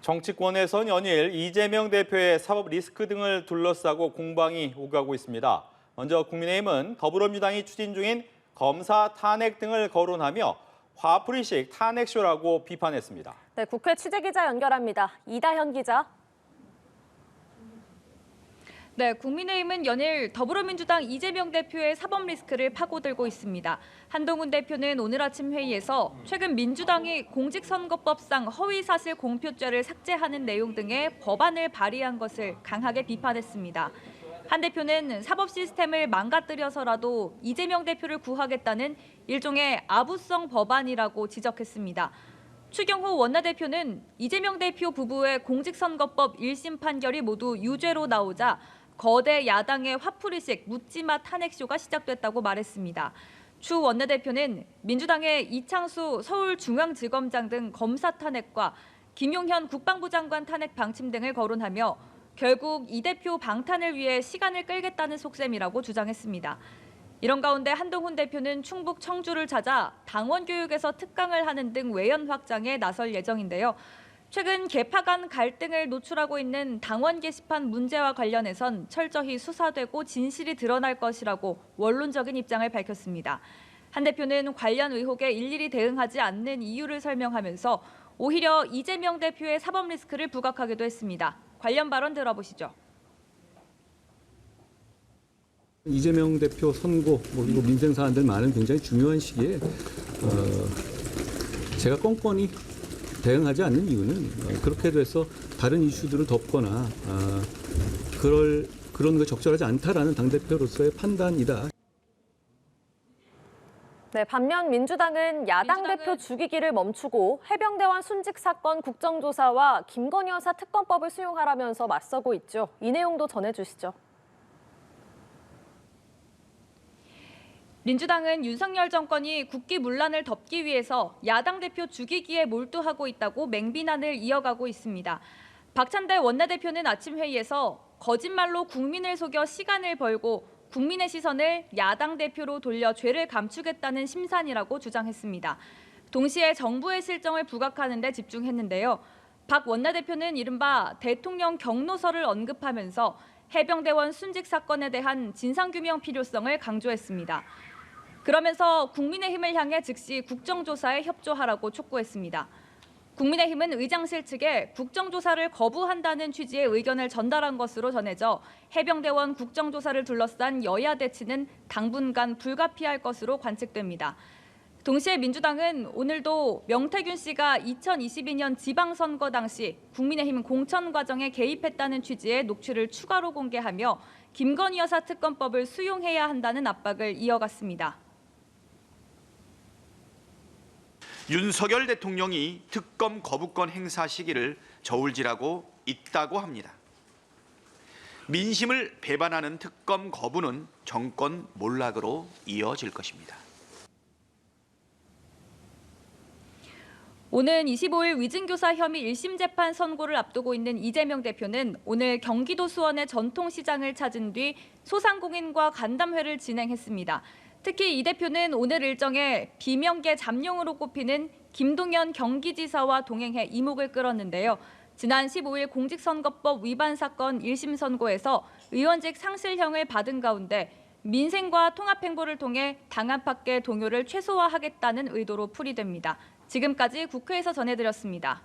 정치권에선 연일 이재명 대표의 사법 리스크 등을 둘러싸고 공방이 오가고 있습니다. 먼저 국민의힘은 더불어민주당이 추진 중인 검사 탄핵 등을 거론하며 화풀이식 탄핵쇼라고 비판했습니다. 네, 국회 취재기자 연결합니다. 이다현 기자. 네, 국민의힘은 연일 더불어민주당 이재명 대표의 사법 리스크를 파고들고 있습니다. 한동훈 대표는 오늘 아침 회의에서 최근 민주당이 공직선거법상 허위사실 공표죄를 삭제하는 내용 등의 법안을 발의한 것을 강하게 비판했습니다. 한 대표는 사법 시스템을 망가뜨려서라도 이재명 대표를 구하겠다는 일종의 아부성 법안이라고 지적했습니다. 추경호 원내대표는 이재명 대표 부부의 공직선거법 1심 판결이 모두 유죄로 나오자 거대 야당의 화풀이식 묻지마 탄핵쇼가 시작됐다고 말했습니다. 추 원내대표는 민주당의 이창수 서울중앙지검장 등 검사 탄핵과 김용현 국방부 장관 탄핵 방침 등을 거론하며 결국 이 대표 방탄을 위해 시간을 끌겠다는 속셈이라고 주장했습니다. 이런 가운데 한동훈 대표는 충북 청주를 찾아 당원 교육에서 특강을 하는 등 외연 확장에 나설 예정인데요. 최근 계파 간 갈등을 노출하고 있는 당원 게시판 문제와 관련해선 철저히 수사되고 진실이 드러날 것이라고 원론적인 입장을 밝혔습니다. 한 대표는 관련 의혹에 일일이 대응하지 않는 이유를 설명하면서 오히려 이재명 대표의 사법 리스크를 부각하기도 했습니다. 관련 발언 들어보시죠. 이재명 대표 선고 그리고 민생 사안들 많은 굉장히 중요한 시기에 제가 뻔뻔히 대응하지 않는 이유는 그렇게 돼서 다른 이슈들을 덮거나 그런 거 적절하지 않다라는 당대표로서의 판단이다. 네, 반면 민주당은 야당 대표 죽이기를 멈추고 해병대원 순직 사건 국정조사와 김건희 여사 특검법을 수용하라면서 맞서고 있죠. 이 내용도 전해주시죠. 민주당은 윤석열 정권이 국기문란을 덮기 위해서 야당 대표 죽이기에 몰두하고 있다고 맹비난을 이어가고 있습니다. 박찬대 원내대표는 아침 회의에서 거짓말로 국민을 속여 시간을 벌고 국민의 시선을 야당 대표로 돌려 죄를 감추겠다는 심산이라고 주장했습니다. 동시에 정부의 실정을 부각하는 데 집중했는데요. 박 원내대표는 이른바 대통령 경로서를 언급하면서 해병대원 순직 사건에 대한 진상규명 필요성을 강조했습니다. 그러면서 국민의힘을 향해 즉시 국정조사에 협조하라고 촉구했습니다. 국민의힘은 의장실 측에 국정조사를 거부한다는 취지의 의견을 전달한 것으로 전해져 해병대원 국정조사를 둘러싼 여야 대치는 당분간 불가피할 것으로 관측됩니다. 동시에 민주당은 오늘도 명태균 씨가 2022년 지방선거 당시 국민의힘 공천 과정에 개입했다는 취지의 녹취를 추가로 공개하며 김건희 여사 특검법을 수용해야 한다는 압박을 이어갔습니다. 윤석열 대통령이 특검 거부권 행사 시기를 저울질하고 있다고 합니다. 민심을 배반하는 특검 거부는 정권 몰락으로 이어질 것입니다. 오는 25일 위증교사 혐의 1심 재판 선고를 앞두고 있는 이재명 대표는 오늘 경기도 수원의 전통시장을 찾은 뒤 소상공인과 간담회를 진행했습니다. 특히 이 대표는 오늘 일정에 비명계 잠룡으로 꼽히는 김동연 경기지사와 동행해 이목을 끌었는데요. 지난 15일 공직선거법 위반 사건 1심 선고에서 의원직 상실형을 받은 가운데 민생과 통합행보를 통해 당 안팎의 동요를 최소화하겠다는 의도로 풀이됩니다. 지금까지 국회에서 전해드렸습니다.